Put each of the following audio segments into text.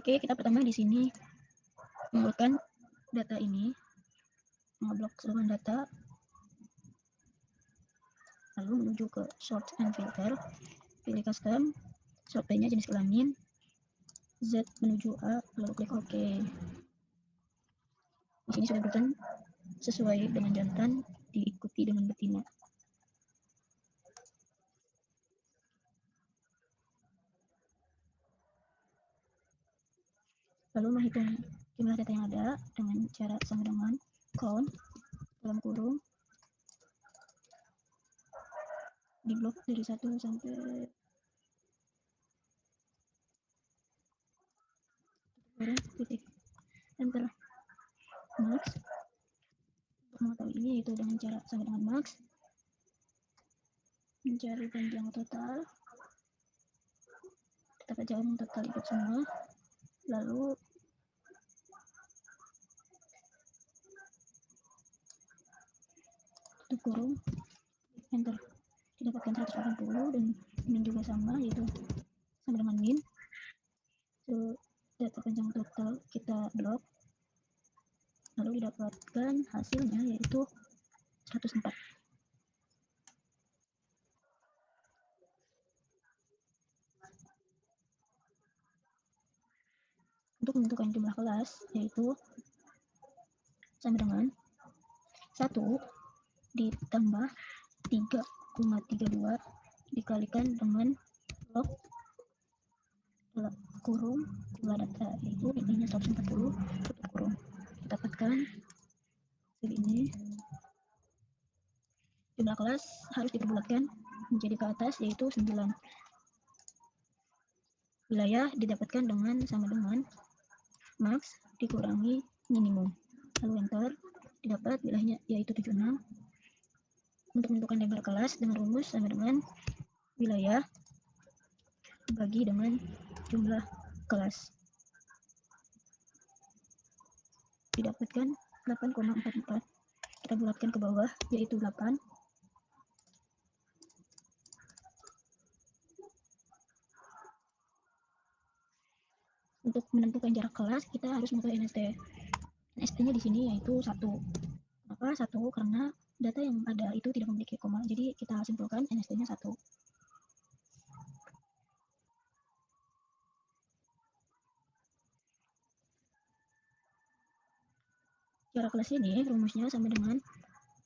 Oke, kita pertama di sini mengumpulkan data ini, ngeblok seluruh data, lalu menuju ke sort and filter, pilih custom, sort by-nya jenis kelamin, Z menuju A, lalu klik OK. Di sini sudah berurutan sesuai dengan jantan, diikuti dengan betina. Lalu menghitung jumlah data yang ada dengan cara sama dengan count dalam kurung di blok dari 1 sampai titik enter max. Untuk mengetahui ini yaitu dengan cara sama dengan max, mencari panjang total, kita kerjakan total ikut semua, lalu tutup kurung, enter, didapatkan 180 dan min juga sama, yaitu sama dengan min. So, data panjang total kita blok, lalu didapatkan hasilnya yaitu 104. Untuk menentukan jumlah kelas yaitu sama dengan 1 ditambah 3,32 dikalikan dengan log kurung jumlah data, yaitu intinya 140, tutup kurung, dapatkan hasil ini. Jumlah kelas harus diperbulatkan menjadi ke atas yaitu 9. Wilayah didapatkan dengan sama dengan max dikurangi minimum, lalu enter, didapat wilayahnya yaitu 76. Untuk menentukan lebar kelas dengan rumus sama dengan wilayah bagi dengan jumlah kelas, didapatkan 8,44. Kita bulatkan ke bawah yaitu 8. Untuk menentukan jarak kelas kita harus menggunakan NST. NST-nya di sini yaitu 1. Kenapa 1? Karena data yang ada itu tidak memiliki koma. Jadi kita simpulkan NST-nya 1. Jarak kelas ini rumusnya sama dengan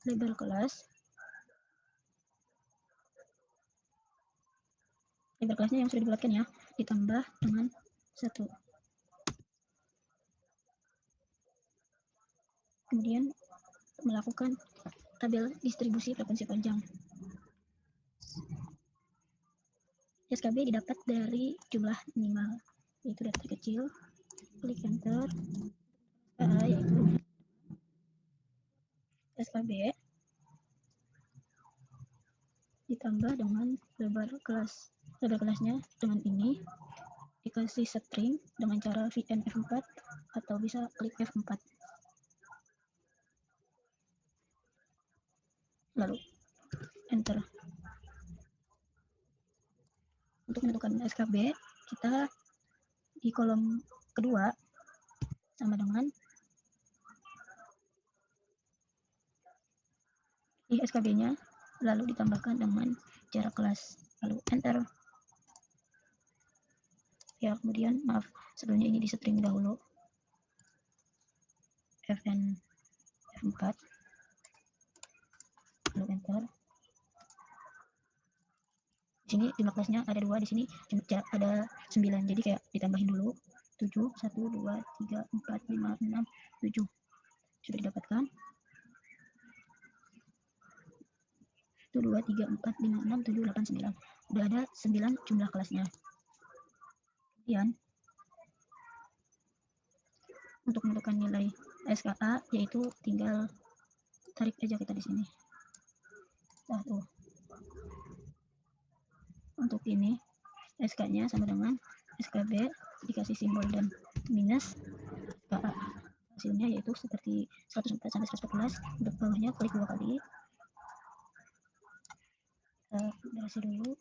lebar kelas. Lebar kelasnya yang sudah dibulatkan ya, ditambah dengan 1. Kemudian melakukan tabel distribusi frekuensi panjang. SKB didapat dari jumlah minimal, yaitu data kecil, klik enter, yaitu SKB ditambah dengan lebar kelas. Lebar kelasnya dengan ini dikasih string dengan cara VN F4 atau bisa klik F4. Lalu enter. Untuk menentukan SKB kita di kolom kedua sama dengan di SKB-nya lalu ditambahkan dengan jarak kelas, lalu enter. Ya, kemudian maaf, sebelumnya ini di string dahulu, Fn F4, lalu enter. Di sini jumlah kelasnya ada 2, di sini ada 9, jadi kayak ditambahin dulu 7, 1, 2, 3, 4, 5, 6, 7. Sudah didapatkan 1, 2, 3, 4, 5, 6, 7, 8, 9. Udah ada 9 jumlah kelasnya. Kemudian untuk menentukan nilai SKA yaitu tinggal tarik aja kita di sini. Nah, tuh. Untuk ini SK-nya sama dengan SKB dikasih simbol dan minus SKA. Hasilnya yaitu seperti 104 sampai 114. Untuk bawahnya klik 2 kali. Durasi dulu.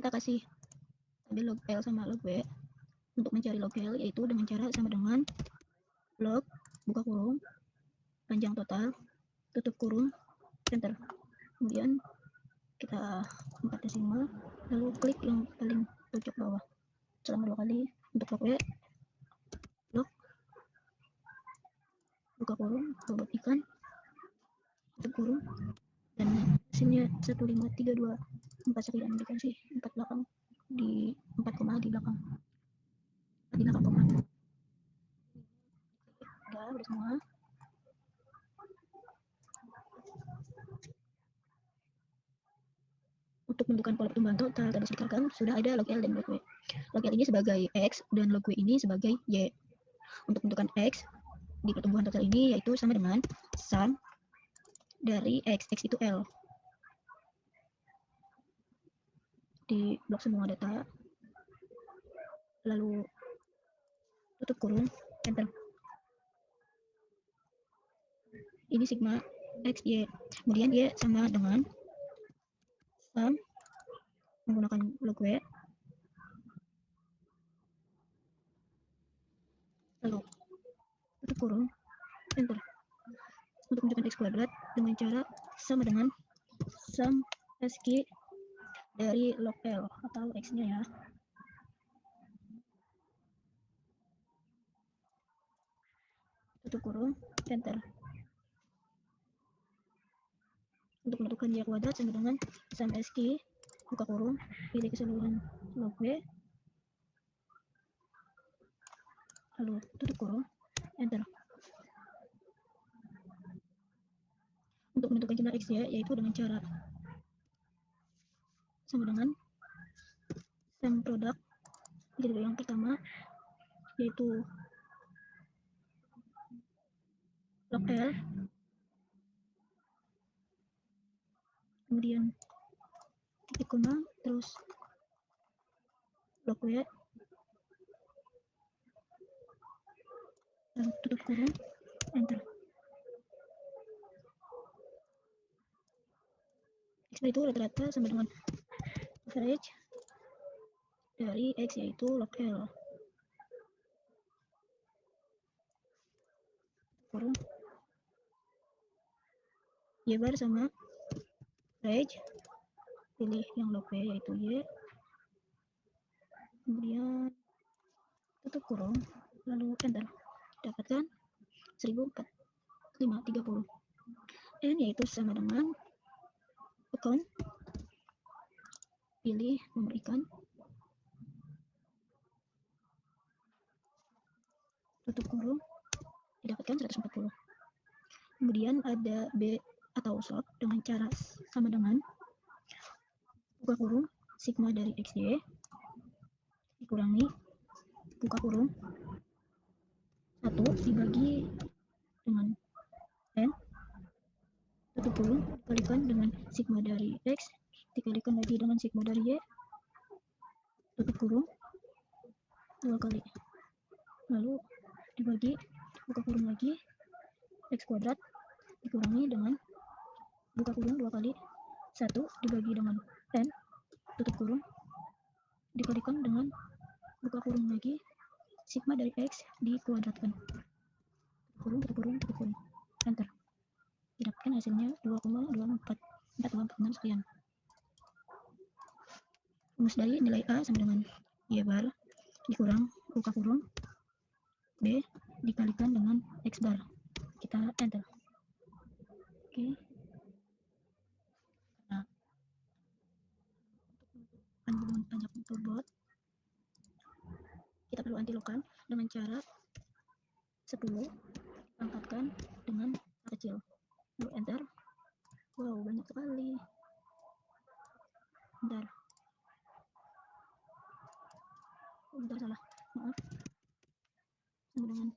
kita kasih tabel log L sama log W. Untuk mencari log L yaitu dengan cara sama dengan log buka kurung panjang total tutup kurung enter. Kemudian kita 4 desimal lalu klik yang paling pojok bawah selama 2 kali. Untuk log W, log buka kurung bobot ikan tutup kurung, dan hasilnya 15324 sekian. Dikasih 4 belakang di 4 koma di belakang koma. Udah semua. Untuk menentukan pola pertumbuhan total tadi disediakan sudah ada log L dan log W. Log L ini sebagai X dan log W ini sebagai Y. Untuk menentukan X di pertumbuhan total ini yaitu sama dengan sum dari X itu L. Di blok semua data, lalu tutup kurung, enter. Ini sigma X, Y. Kemudian Y sama dengan sum menggunakan log W, lalu tutup kurung, enter. Untuk menunjukkan X kuadrat dengan cara sama dengan sum SQ dari log L atau X-nya ya. Tutup kurung, enter. Untuk menentukan Y kuadrat sama dengan sum SQ buka kurung pilih keseluruhan log W, lalu tutup kurung, enter. Untuk menentukan jumlah X ya, yaitu dengan cara sama dengan sum produk jadi yang pertama yaitu log L, kemudian titik koma, terus log W, dan tutup kurung, enter. X itu rata-rata sama dengan average dari X yaitu log L. Kurung Y bar sama average, pilih yang log W yaitu Y, kemudian tutup kurung, lalu enter. Dapatkan 1430. N yaitu sama dengan account, pilih nomor ikan, tutup kurung, didapatkan 140. Kemudian ada B atau slot dengan cara sama dengan buka kurung sigma dari XY dikurangi buka kurung 1 dibagi dengan N tutup kurung dikalikan dengan sigma dari X dikalikan lagi dengan sigma dari Y tutup kurung 2 kali, lalu dibagi buka kurung lagi X kuadrat dikurangi dengan buka kurung 2 kali 1 dibagi dengan N tutup kurung dikalikan dengan buka kurung lagi sigma dari X dikuadratkan tutup kurung enter. Didapatkan hasilnya 2,24446 sekian. Rumus dari nilai A sama dengan Y bar dikurang buka kurung B dikalikan dengan X bar. Kita enter. Oke. Nah, untuk panjang turbot kita perlu antilokan dengan cara 10 angkatkan dengan kecil, lalu enter. Wow, banyak sekali. Bentar salah, maaf. Sama dengan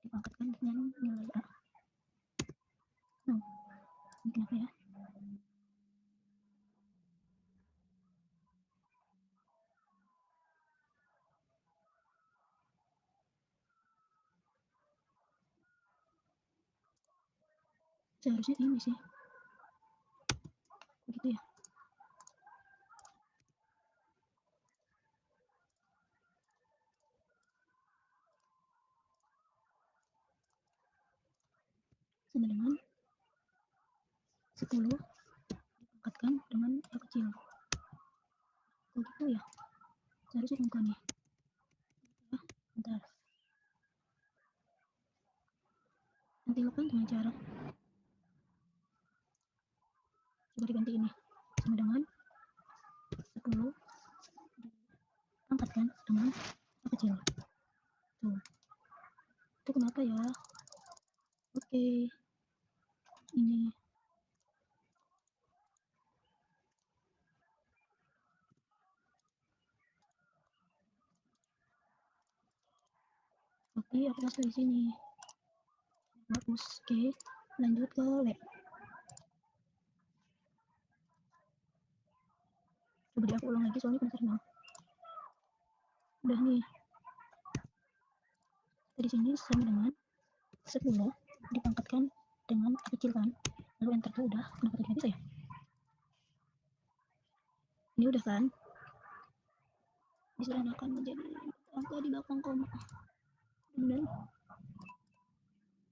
diangkatkan dengan nilai A. Nah, ini kenapa ya? Seharusnya ini sih. Begitu ya. Sama dengan 10 dipangkatkan dengan A kecil. Begitu ya. Seharusnya bukan nih. Ya, bentar. Nanti lakukan dengan cara coba diganti ini. Sama dengan 10 angkatkan dengan A kecil. Tuh. Itu kenapa ya? Oke. Ini. Oke, aku pasang di sini. Bagus. Oke. Lanjut ke W. Coba aku ulang lagi soalnya penasaran. Udah nih. Dari sini sama dengan 10 dipangkatkan dengan A kecil kan. Lalu enter tuh udah. Kenapa tadi bisa ya? Ini udah kan? Diserahkan menjadi angka di belakang koma. Benar.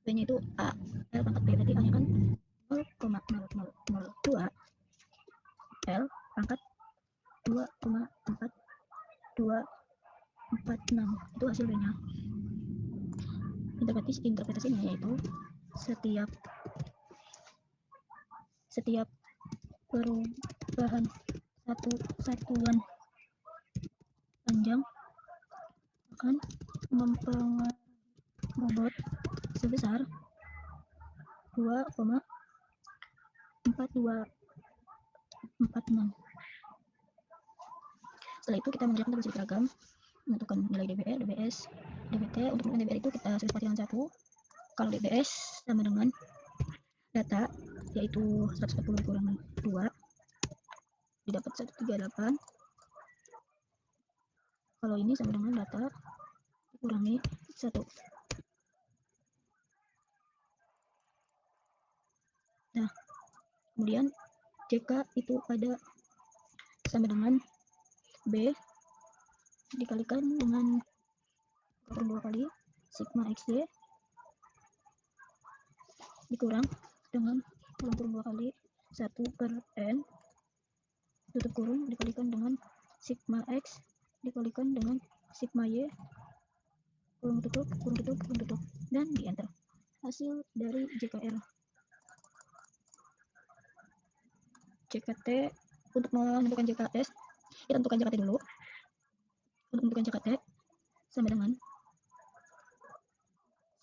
B-nya itu A. L pangkat B berarti A-nya kan 0,0002. L pangkat 2,4246. Itu hasil B-nya. Interpretasinya yaitu setiap perubahan satu satuan panjang akan mempengaruhi bobot sebesar 2,4246. Setelah itu kita mengerjakan tabel seragam, menentukan nilai DBR, DBS, DBT. Untuk nilai DBR itu kita sudah dengan 1. Kalau DBS sama dengan data yaitu 140 dikurangi 2 didapat 138. Kalau ini sama dengan data dikurangi 1. Nah, kemudian jika itu ada sama dengan B dikalikan dengan 2 kali sigma XD dikurang dengan 2 kali 1 per N tutup kurung dikalikan dengan sigma X dikalikan dengan sigma Y kurung tutup dan di enter. Hasil dari JKR JKT. Untuk menentukan JKS kita tentukan JKT dulu. Untuk menentukan JKT sama dengan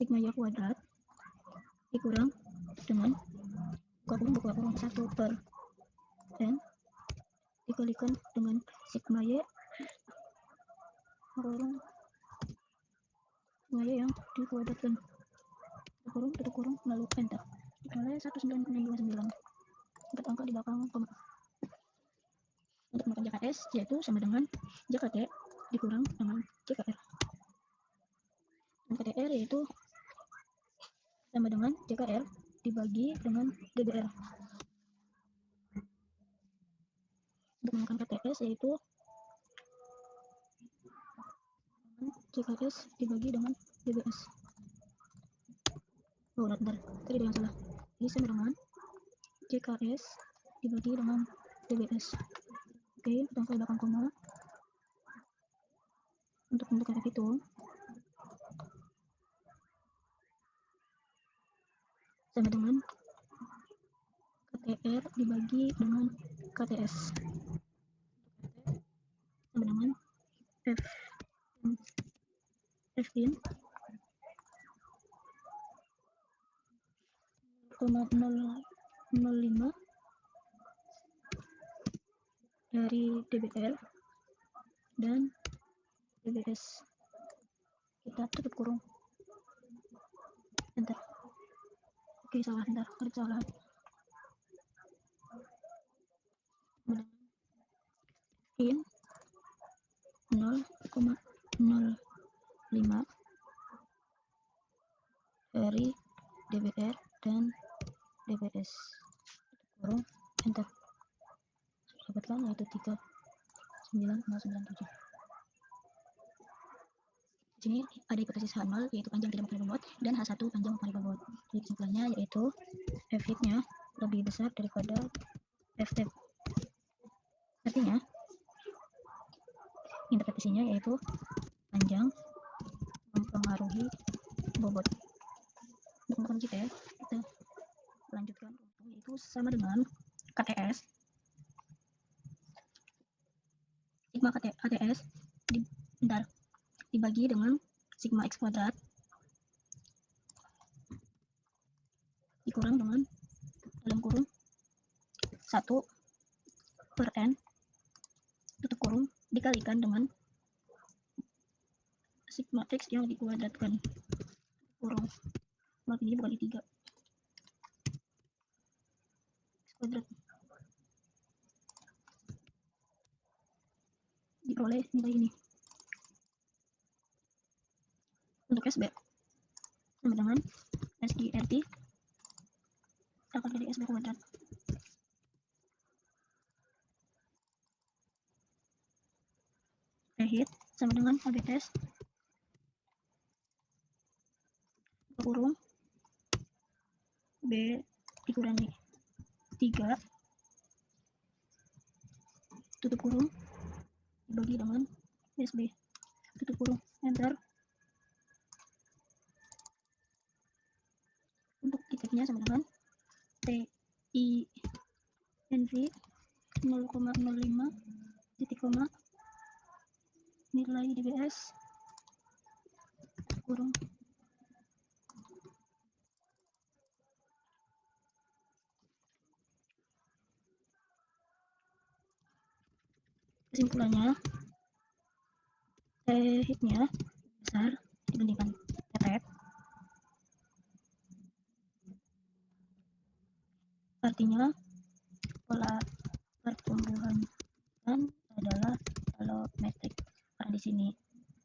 sigma Y kuadrat dikurang dengan buka kurung 1 per N dikalikan dengan sigma Y yang dikuadratkan tutup kurung lalu enter. Dikali 19629. 4 angka di belakang koma. Untuk menemukan JKS yaitu sama dengan JKT dikurang dengan JKR. JKR yaitu sama dengan JKR dibagi dengan DBR. Untuk menemukan KTS yaitu JKS dibagi dengan DBS. Oh, bentar. Tadi ada yang salah. Ini sama dengan JKS dibagi dengan DBS. Oke, angka di belakang koma. Untuk menentukan F itu sama dengan KTR dibagi dengan KTS sama dengan F in 0,005 dari DBR dan DBS. Kita tutup kurung enter. Oke, salah, bentar, ada kesalahan. In 0,05 dari DBR dan DPS kurung enter, dapatkan yaitu 39,97. Di sini ada hipotesis H0 yaitu panjang tidak makan bobot dan H1 panjang makan bobot. Jadi kesimpulannya yaitu F hitnya lebih besar daripada F tap. Artinya interpretasinya yaitu panjang mempengaruhi bobot. Untuk teman kita ya, kita lanjutkan yaitu sama dengan KTS. Sigma KTS dibagi dengan sigma X kuadrat dikurang dengan dalam kurung 1/n tutup kurung dikalikan dengan sigma X yang dikuadratkan kurung. Maaf, ini bukan 3 X kuadrat. Diperoleh nilai ini. Untuk SB sama dengan SGRT akan jadi SB kuadrat. Heat sama dengan AB test kurung B dikurangi 3 tutup kurung dibagi dengan SB tutup kurung enter. Untuk titiknya sama dengan TINV 0,05 titik koma nilai DBS kurung kesimpulannya hitnya besar dibandingkan TTF. Artinya pola pertumbuhan adalah allometrik. Karena di sini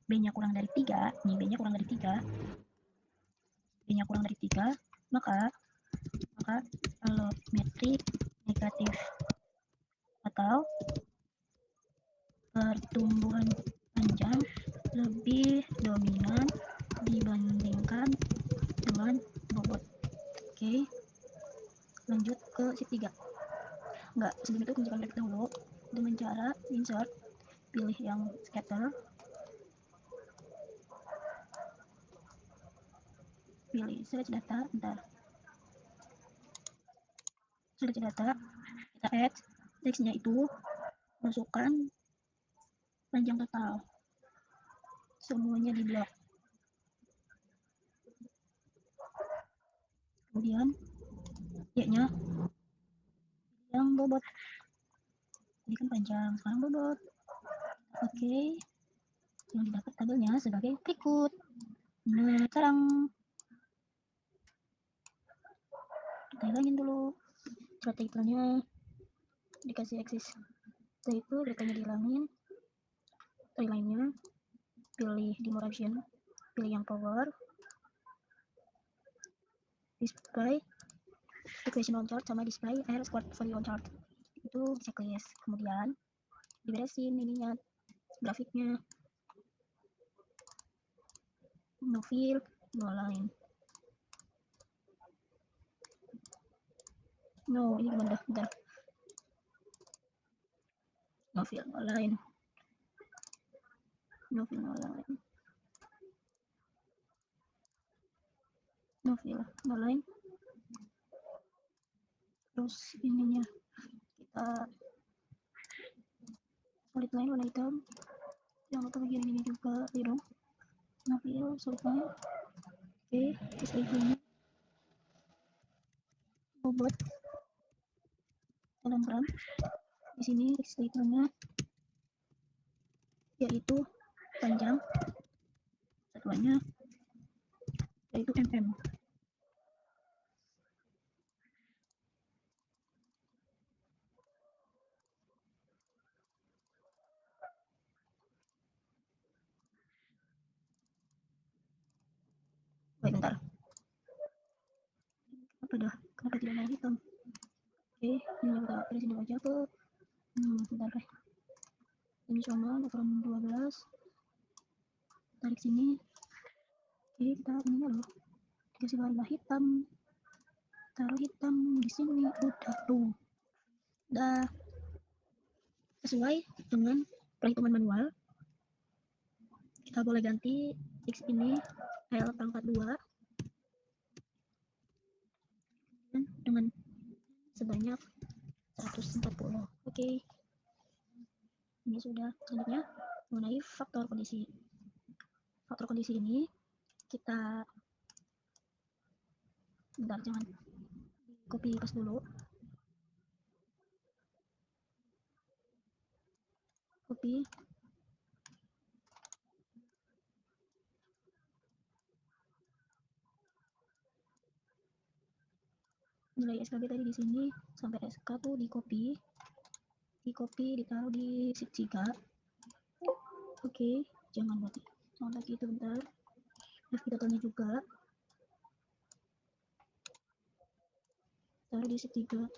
B-nya kurang dari 3, nih B-nya kurang dari 3, B-nya kurang dari 3, maka allometrik negatif atau pertumbuhan panjang lebih dominan dibandingkan dengan bobot. Oke, lanjut ke sheet 3. Enggak, sebelum itu kunci grafik dahulu dengan cara insert, pilih yang scatter, pilih search data, bentar, search data, kita add teksnya itu masukkan panjang total semuanya di blok, kemudian Y-nya yang bobot, ini kan panjang, sekarang bobot. Oke, yang didapat tabelnya sebagai berikut. Nah, sekarang kita hilangin dulu titlenya, dikasih eksis. Setelah itu datanya dihilangin, timelinenya pilih demoration, pilih yang power, display equation on chart sama display air squad value on chart, itu checklist. Kemudian diberesin ininya grafiknya, no fill, no line, no ini gimana dah, bentar, no fill, no line, no fill, no line, no fill, no line. Terus ininya kita solid line warna hitam, jangan lupa bagian ini juga hidung, no fill, solid line. Oke, terus ini bobot dalam gram. Di sini stikernya yaitu panjang, satuannya yaitu mm. Baik, bentar, kenapa tidak mau hit? dari sini aja ke bentar deh, ini sama ukuran 12, tarik sini. Jadi kita ini loh, dikasih warna hitam, taruh hitam di sini. Udah tuh, udah sesuai dengan perhitungan manual. Kita boleh ganti X ini L pangkat 2 dengan sebanyak 140. Oke. Ini sudah. Selanjutnya mengenai faktor kondisi. Faktor kondisi ini kita bentar, jangan copy paste dulu. Copy. Nilai SKB tadi di sini sampai SK tuh di copy, ditaruh di sheet 3. Oke, jangan lagi itu bentar. FB totalnya juga taruh di sheet 3.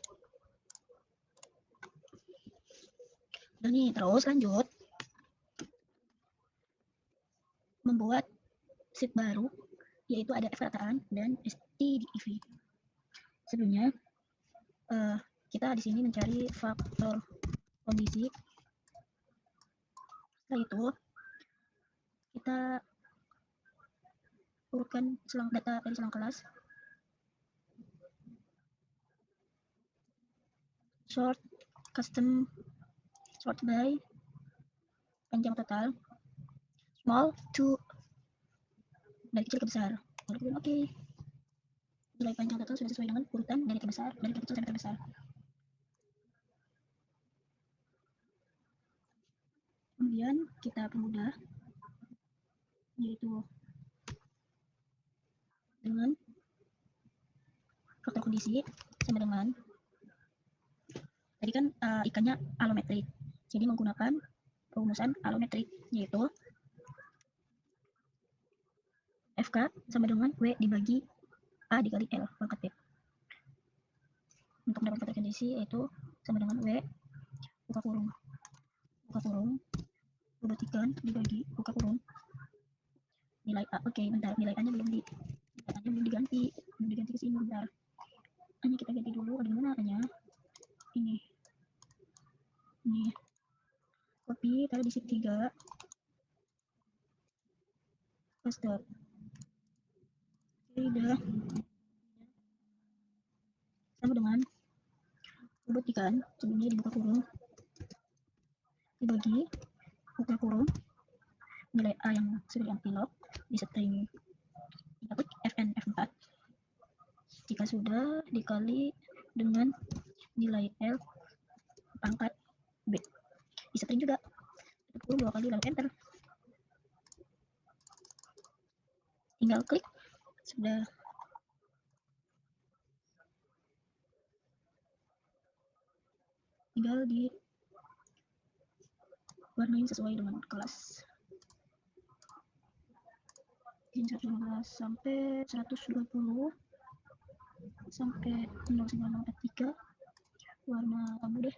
Dan nih terus lanjut membuat sheet baru, yaitu ada F rataan dan ST di IV. Sebelumnya kita di sini mencari faktor kondisi. Setelah itu kita urutkan selang data dari selang kelas, sort custom sort by panjang total small to dari kecil ke besar. Oke. Nilai panjang total sudah sesuai dengan urutan dari terbesar, dari terkecil sampai terbesar. Kemudian kita permudah, yaitu dengan faktor kondisi sama dengan tadi kan ikannya allometric, jadi menggunakan perumusan allometric, yaitu FK sama dengan W dibagi A dikali L pangkat B. Untuk mendapatkan faktor kondisi yaitu sama dengan W buka kurung rubat ikan dibagi buka kurung nilai A. Oke, bentar, nilai A nya belum diganti ke sini, bentar. A nya kita ganti dulu. Ada mana A nya? Ini copy, taruh di sheet 3, paste. Oke, udah sama dengan rubat ikan sebelumnya dibuka kurung dibagi buka kurung nilai A yang sudah diambil di string dapat Fn F4 jika sudah dikali dengan nilai L pangkat B di string juga tutup 2 kali lalu enter, tinggal klik, sudah. Tinggal di warnain sesuai dengan kelas. 115 sampai 120 sampai 0943 warna abu deh.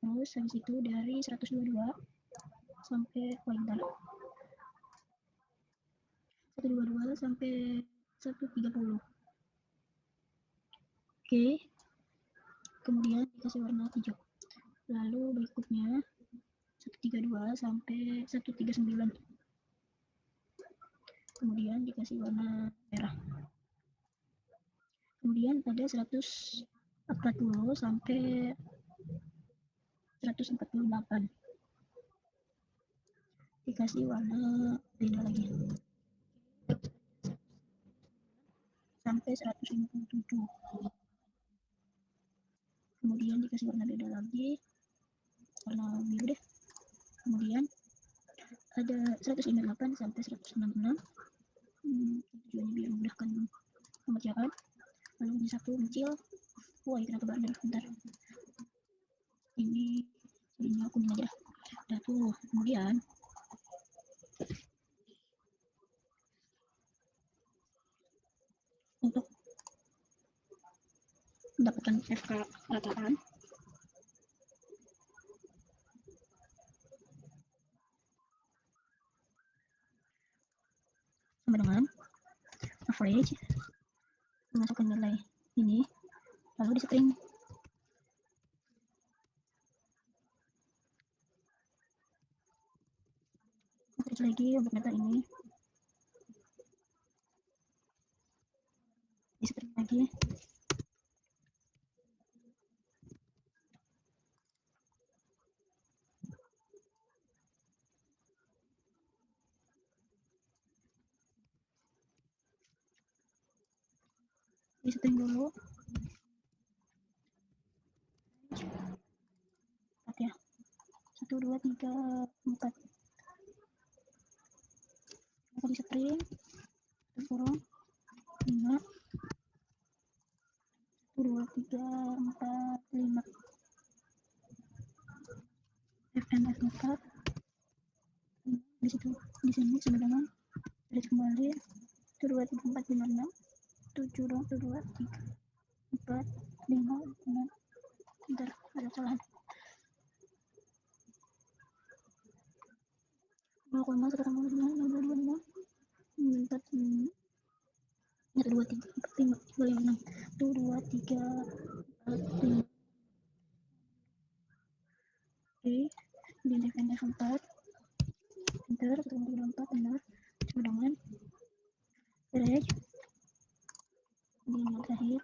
Terus habis itu dari 122 sampai pointer 122 sampai 130. Oke, kemudian dikasih warna hijau. Lalu berikutnya 132 sampai 139. Kemudian dikasih warna merah. Kemudian ada 140 sampai 148. Dikasih warna beda lagi. Sampai 157. Kemudian dikasih warna beda lagi. Warna biru deh. Kemudian ada 158 sampai 166. Tujuannya biar memudahkan pengerjaan. Lalu ini satu kecil. Wah, kenapa banyak? Bentar. Ini kuning aja. Udah tuh. Kemudian untuk mendapatkan FK rataan, average, memasukkan nilai ini, lalu di string average lagi untuk data ini, di string lagi, di string dulu 4 ya, 1 2 3 4, lalu di string kurung 5 1 2 3 4 5 fn f4 di situ, di sini sama dengan garis kembali 1 2 3 4 5 6 7 dong 1 2 3 4 5 6, bentar ada kesalahan 0, sekarang 0 2 2 5 4 5 1 2 3 4 5 2 5 6 1 2 3 4 5, oke, di fn f4 enter 1 2 3 4 benar sama dengan average di yang terakhir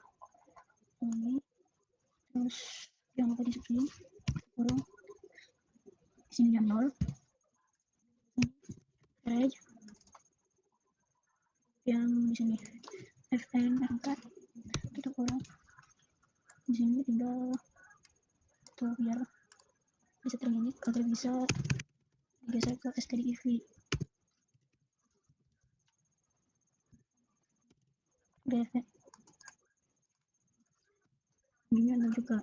ini, terus jangan lupa di sini kurung sini yang 0, average yang di sini fn f4 kita kurang di sini tinggal tuh biar di string ini agar bisa digeser ke stdiv df ini ada juga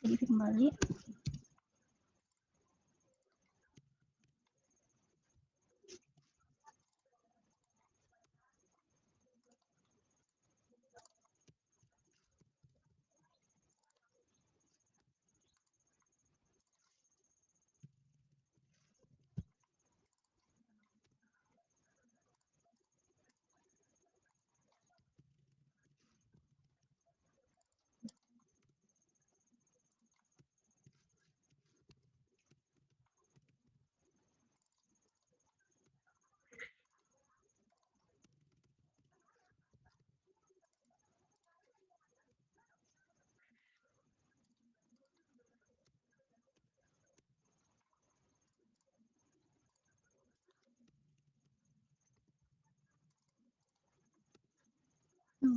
stdiv kembali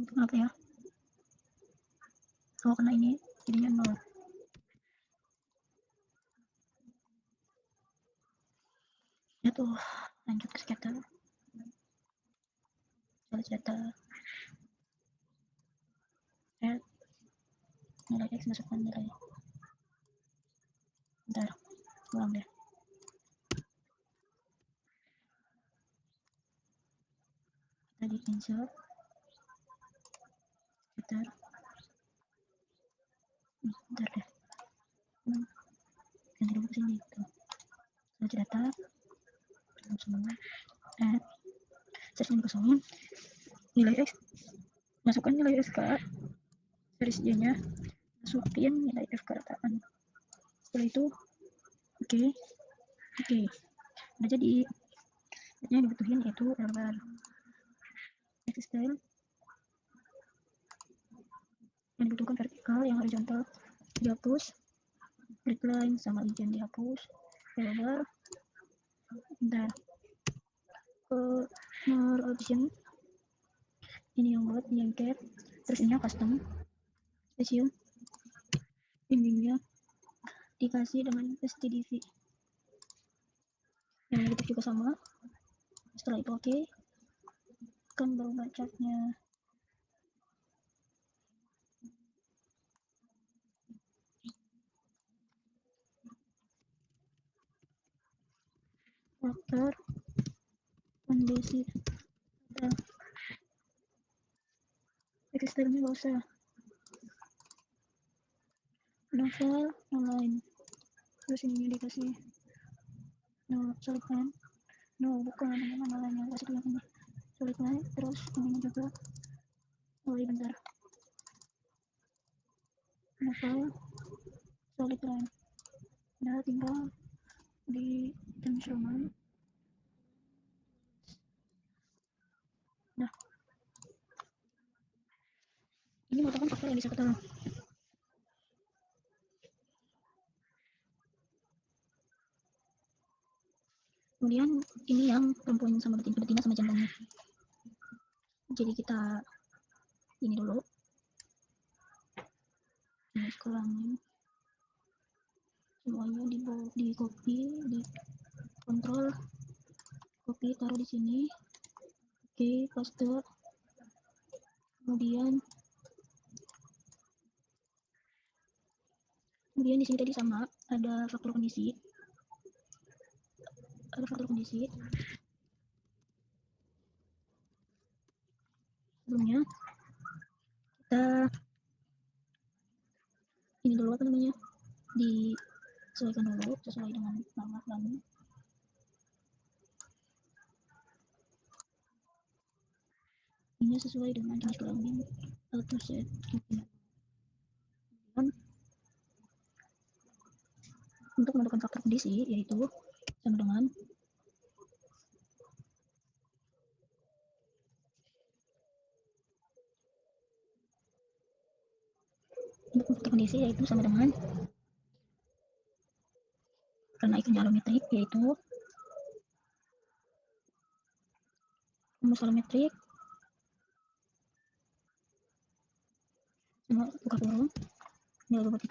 kenapa ya, kalau kena ini jadinya 0 ya tuh. Lanjut ke scatter, scatter add nilai x, masukkan nilai, bentar ulang deh, tadi insert scatter, bentar deh, ganti dulu ke sini tuh, search data semua, add search ini kosongin, nilai x, masukkan nilai x ke garis j nya, masukin nilai f ke rataan, setelah itu oke, udah jadi. Yang dibutuhin itu error text style yang dibutuhkan vertikal, yang horizontal dihapus, gridline sama legend dihapus, error, bentar, more option ini yang buat yang cat, terus ini yang custom special, bimbingnya dikasih dengan stdiv yang negatif juga sama. Setelah itu oke, kan baru bacanya faktor kondisi Ganti stylenya nggak usah. Novel online. Terus ini dikasih no solid line. No, bukan teman-teman online yang kasih tulisannya solid line. Terus ini juga. Oh iya bentar. Novel solid line. Nah tinggal di tensionan. Nah, ini merupakan faktor yang bisa kita kemudian ini yang perempuan sama betina sama jantannya. Jadi kita ini dulu jenis kelamin semuanya di copy, di kontrol, copy taruh di sini. Oke, paste. Kemudian di sini tadi sama ada faktor kondisi. Sebelumnya kita ini dulu apa namanya? Disesuaikan dulu sesuai dengan nama kelamin. Ini sesuai dengan jenis kelamin atau set. Dan untuk menentukan faktor kondisi yaitu sama dengan untuk faktor kondisi yaitu sama dengan karena ikonnya alometrik yaitu rumus alometrik sama buka kurung nilai bobot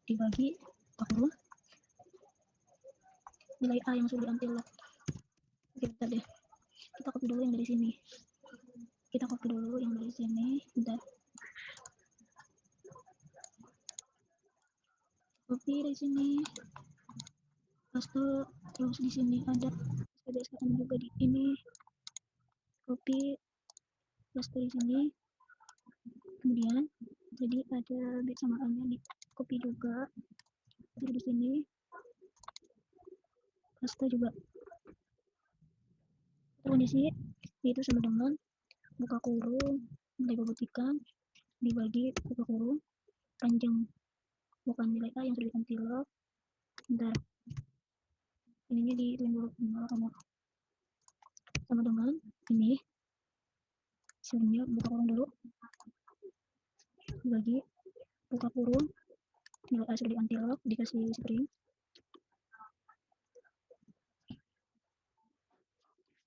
dibagi buka kurung nilai A yang sudah diambil. Oke, bentar deh. Kita copy dulu yang dari sini. Bentar. Copy dari sini. Paste terus di sini ada sekarang juga di ini. Copy paste di sini. Kemudian jadi ada samaannya di copy juga. Jadi di sini paste juga. Kondisi itu sama dengan buka kurung nilai bobot ikan dibagi buka kurung panjang bukan nilai A yang sudah dikantilog. Bentar, ininya di dulu kamu sama dengan ini sebelumnya buka kurung dulu dibagi buka kurung nilai A sudah dikantilog dikasih string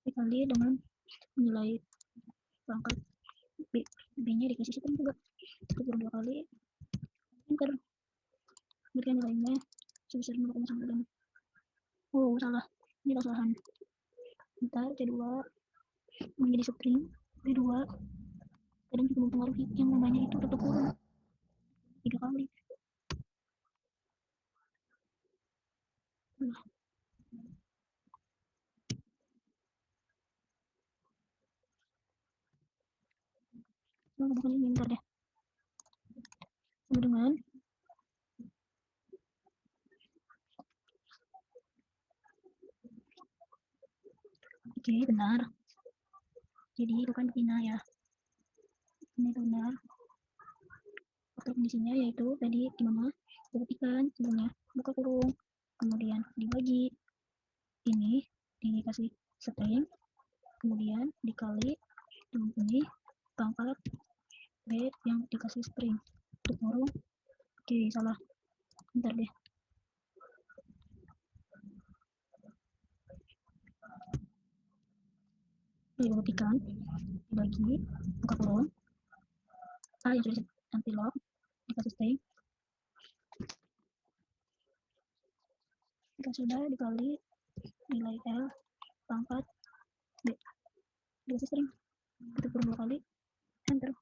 dikali dengan nilai pangkat B nya dikasih string juga kurung 2 kali enter berikan nilainya sebesar 0,9. Oh salah, ini kesalahan. Ntar C2 menjadi string B2 kadang juga mempengaruhi yang namanya itu tutup kurung 3 kali. Bukan ini, bentar deh. Sama dengan oke, benar. Jadi bukan betina ya. Ini benar. Faktor kondisinya yaitu tadi gimana? Buktikan sebelumnya buka kurung, kemudian dibagi ini dikasih string, kemudian dikali dengan ini pangkat B yang dikasih string tutup kurung. Oke, salah. Bentar deh. Dibuktikan dibagi buka kurung A yang sudah anti-lock dikasih string jika sudah dikali nilai L pangkat B dikasih string tutup kurung 2 kali enter.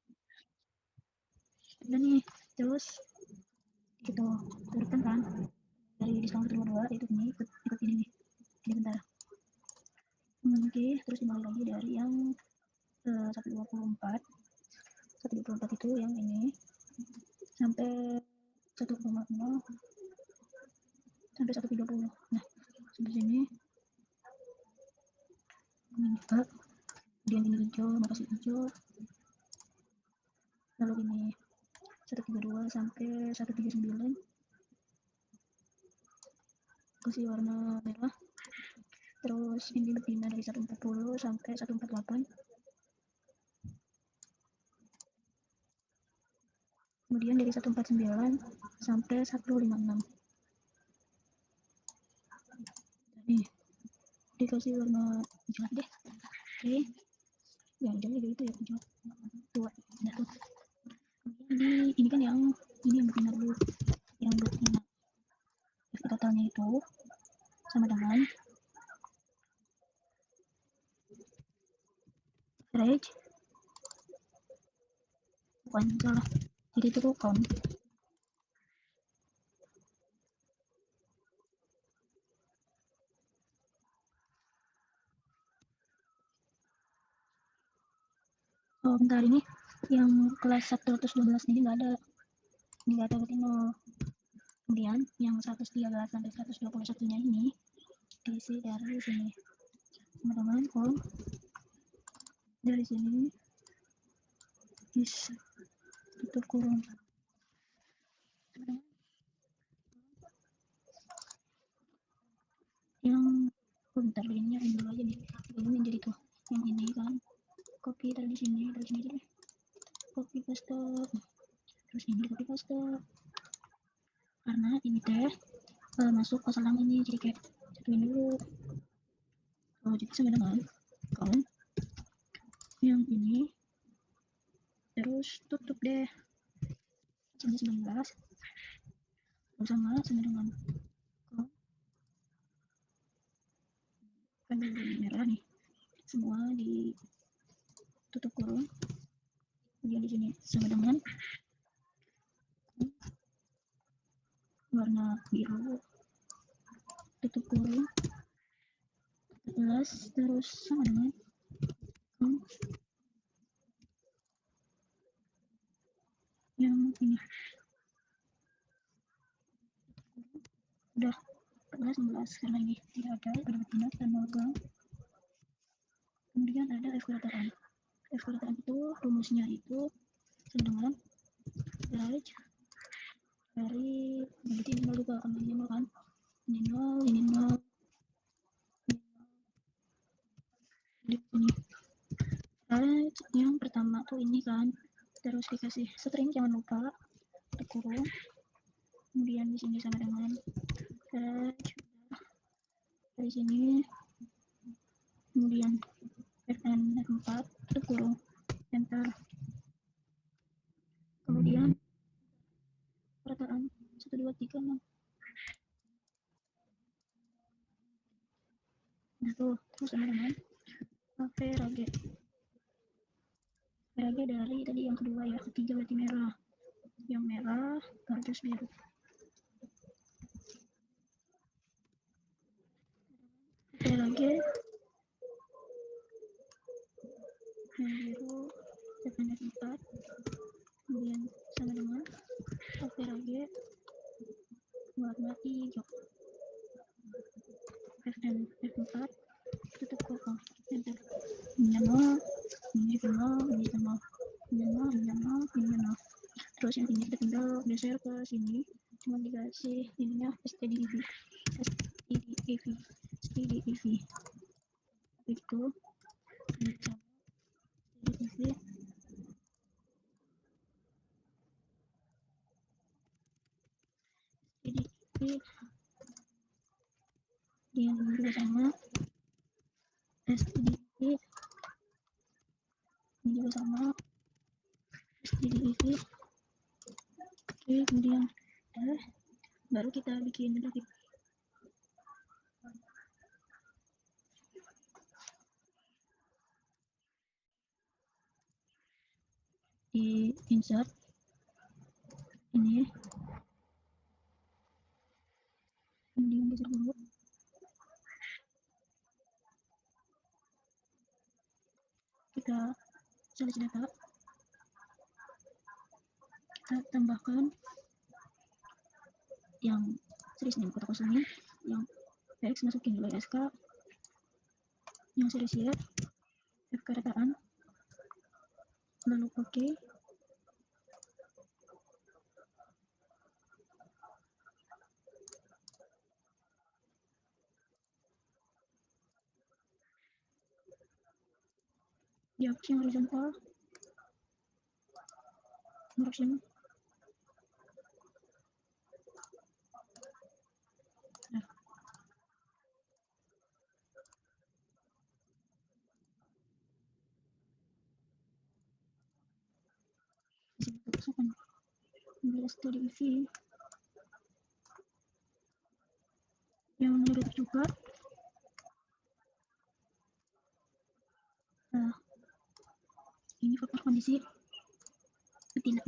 Dan nih terus kita turunkan kan dari diskon kedua itu ini ikut ini nih. Jadi bentar. Oke, terus dimulai lagi dari yang 124 1,24 itu yang ini sampai 1,0 sampai 1,30. Nah, sampai sini ini juga dia ini hijau, makasih hijau, lalu ini 1,32 sampai 1,39 kasih warna merah, terus ini betina dari 1,40 sampai 1,48, kemudian dari 1,49 sampai 1,56. Nih dikasih warna hijau deh. Oke, yang hijaunya gitu ya, hijau tua. Nah tuh, kemudian ini kan yang ini yang betina dulu, yang betina totalnya itu sama dengan average, bukan salah, jadi itu count. Oh bentar, ini yang kelas 112 ini nggak ada, ini nggak ada betina. Kemudian yang 113 sampai 121 nya ini diisi dari sini, teman-teman. Dari sini is tutup kurung. Yang bentar, ini dulu aja nih, belum jadi tuh yang ini kan, copy dari sini deh, copy paste, terus ini copy paste, karena ini teh masuk ke selang ini, jadi kayak satuin dulu. Jadi sama dengan count yang ini, terus tutup deh sini 19 sama dengan count kan merah nih, semua ditutup kurung. Kemudian di sini sama dengan warna biru, tutup kurung 14, terus sama dengan yang ini udah 14 16 karena ini tidak ada benar-benar dan magang. Kemudian ada ekskulateran. Ekskulateran itu rumusnya itu sama dengan average dari berarti ini nol juga, karena ini nol kan, ini nol, ini nol, di sini average yang pertama tuh ini kan, terus dikasih string, jangan lupa kurung. Kemudian di sini sama dengan average dari sini, kemudian fn f4 kurung, enter. Kemudian perkataan 1 2 3 6. Nah tuh, terus sama dengan average dari tadi yang kedua ya, ketiga berarti merah, yang merah garis biru, average yang biru fn 4, kemudian sama dengan average warna hijau fn f4 tutup kosong, enter. Ini nol, ini nol, ini nol, ini nol, ini nol, ini nol. Terus yang ini kita tinggal geser ke sini, cuma dikasih ininya stdiv, itu stdiv yang juga sama stdiv, ini juga sama stdiv. Oke, kemudian baru kita bikin grafik. Di insert ini, kemudian geser dulu, kita seleksi data, kita tambahkan yang series name kotak kosongnya, yang X masukin nilai SK, yang series Y FK rataan, lalu oke. Di yang horizontal margin. Nah, di sini kita masukkan nilai studi IV yang negatif juga. Nah, ini faktor kondisi betina.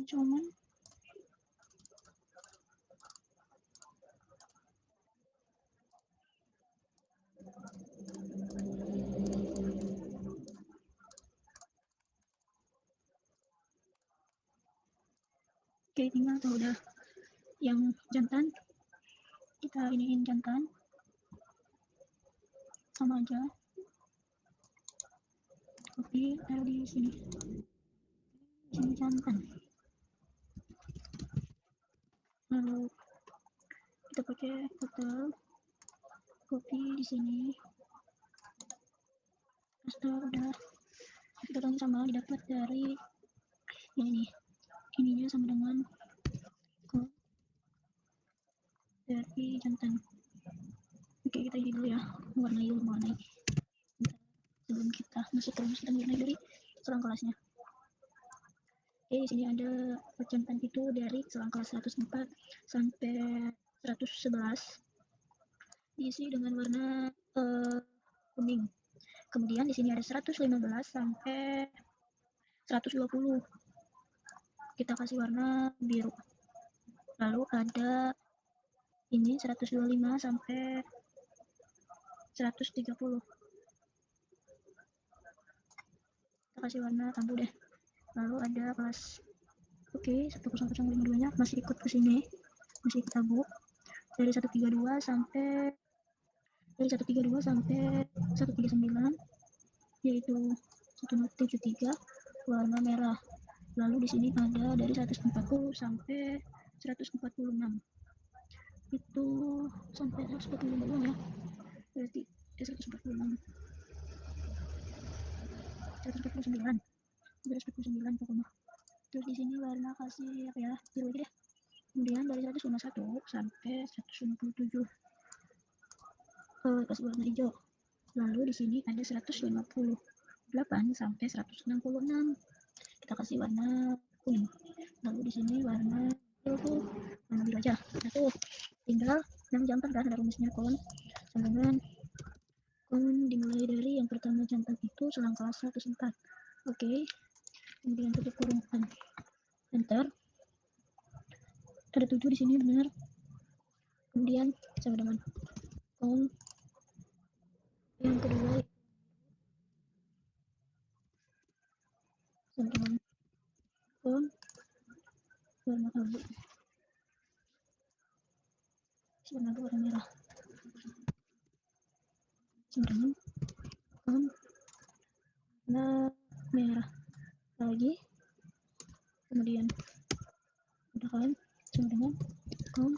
Cuman oke, tinggal tuh udah yang jantan, kita iniin jantan sama aja, copy taruh di sini jantan, lalu kita pakai total, copy di sini, paste, udah kita sama didapat dari ini, ininya sama dengan dari jantan. Oke, kita ini dulu ya, warnai sebelum kita masuk ke rumus dan warnai dari selang kelasnya. Oke, di sini ada jantan itu dari selang kelas 104 sampai 111 diisi dengan warna kuning. Kemudian di sini ada 115 sampai 120, kita kasih warna biru. Lalu ada ini 125 sampai 130, kita kasih warna abu deh. Lalu ada kelas 10052 nya masih ikut ke sini, masih ikut abu dari 132 sampai 139, yaitu 173 warna merah. Lalu di sini ada dari 140 sampai 146, itu sampai 146 ya, berarti 149 pokoknya. Terus di sini warna kasih apa ya, biru aja deh. Kemudian dari 151 sampai 157 kasih warna hijau. Lalu di sini ada 158 sampai 166, kita kasih warna kuning. Lalu di sini warna biru, warna biru aja. Nah tuh tinggal yang jantan kan, ada rumusnya kon dimulai dari yang pertama jantan itu selang kelas 104. Oke, kemudian tutup kurung, enter, ada 7 di sini benar. Kemudian sama dengan kon yang kedua sama dengan kon warna abu, warna abu, warna merah, sama dengan kon warna merah lagi. Kemudian udah kan, sama dengan kon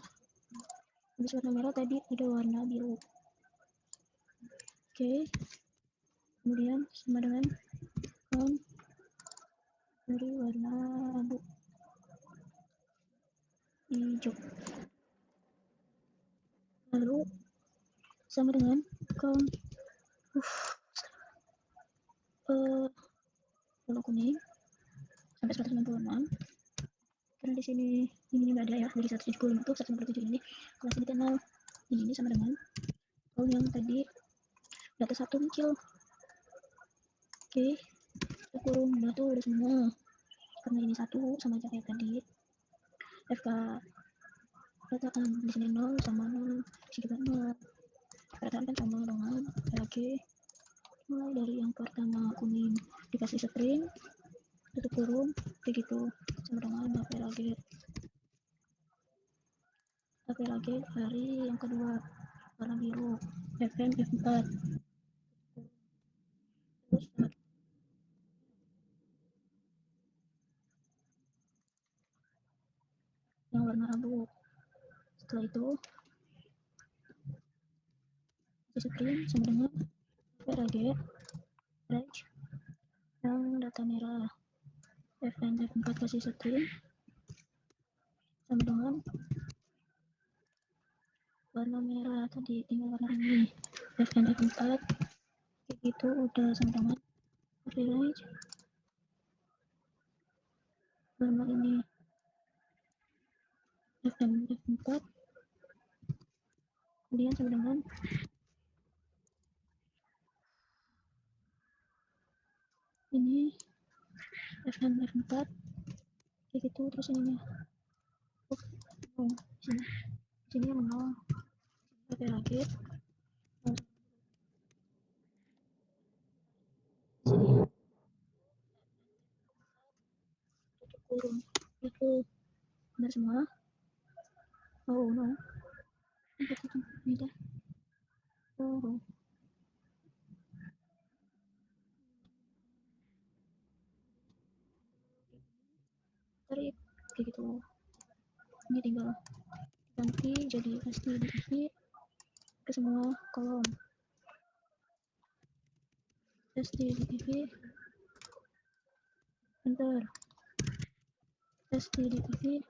habis warna merah tadi ada warna biru. Oke, kemudian sama dengan kon dari warna abu hijau, lalu sama dengan kon warna kuning sampai 166, karena di sini ini nggak ada ya, dari 170 itu 167 ini kelas ini kenal. Ini sama dengan kon yang tadi data satu muncul. Oke, kita kurung, udah tuh udah semua, karena ini satu sama aja kayak tadi FK Rataan di sini 0 sama 0, di sini juga 0. Rataan kan sama dengan PAG. Mulai dari yang pertama kuning dikasih string, tutup kurung, kayak gitu, sama dengan APLAG dari yang kedua warna biru FM F4, terus yang warna abu. Setelah itu string sama dengan APLAG range yang data merah FM F4 kasih string sama dengan warna merah tadi, tinggal warna ini FM F4 kayak gitu, udah sama dengan range warna ini FM F4, kemudian sama dengan ini FM F4 kayak gitu, terus ininya sini yang 0 oke lagi sini tutup kurung itu benar semua. Oh no, ini dah. Oh, tarik kayak gitu, ini tinggal ganti jadi STDIV ke semua kolom. STDIV enter, STDIV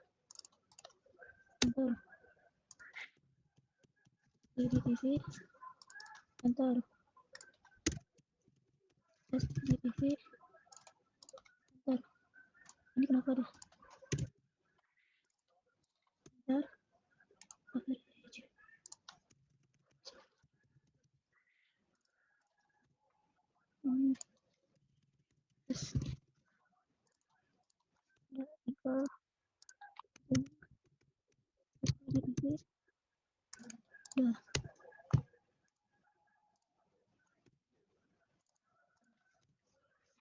enter, STDIV enter, STDIV enter. Ini kenapa dah enter average. Terus equal STDIV dah.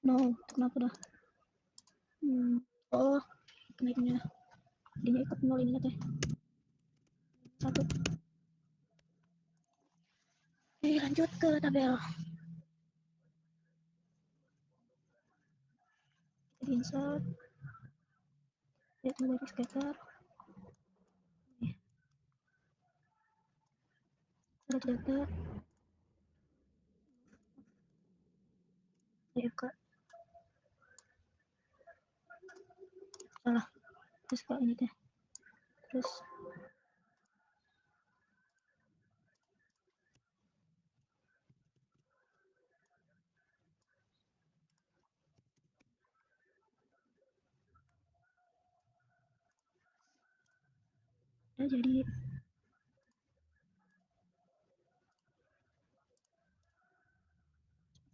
No, kenapa dah? Oh, naiknya dia ikut 0 ini teh 1. Lanjut ke tabel. Jadi insert lihat mulai scatter ada data ke salah, terus ke ini teh, terus udah jadi.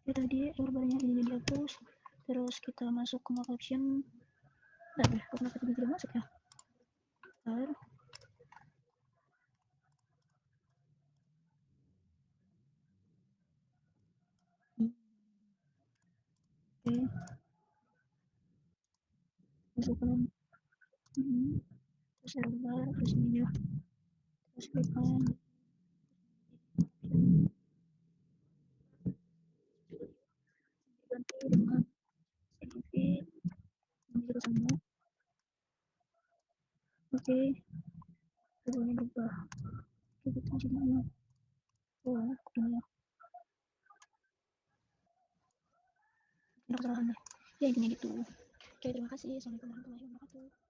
Ya tadi urbannya ini dihapus, terus kita masuk ke map option. Enggak deh, kenapa tidak masuk ya? Bentar. Oke, masukkan terus error, terus ini ya, terus klikkan ganti dengan CDV menjadi sama. Oke, ini berubah kita jadinya oh ini ya kesalahan ya intinya gitu. Oke, terima kasih, assalamualaikum warahmatullahi wabarakatuh.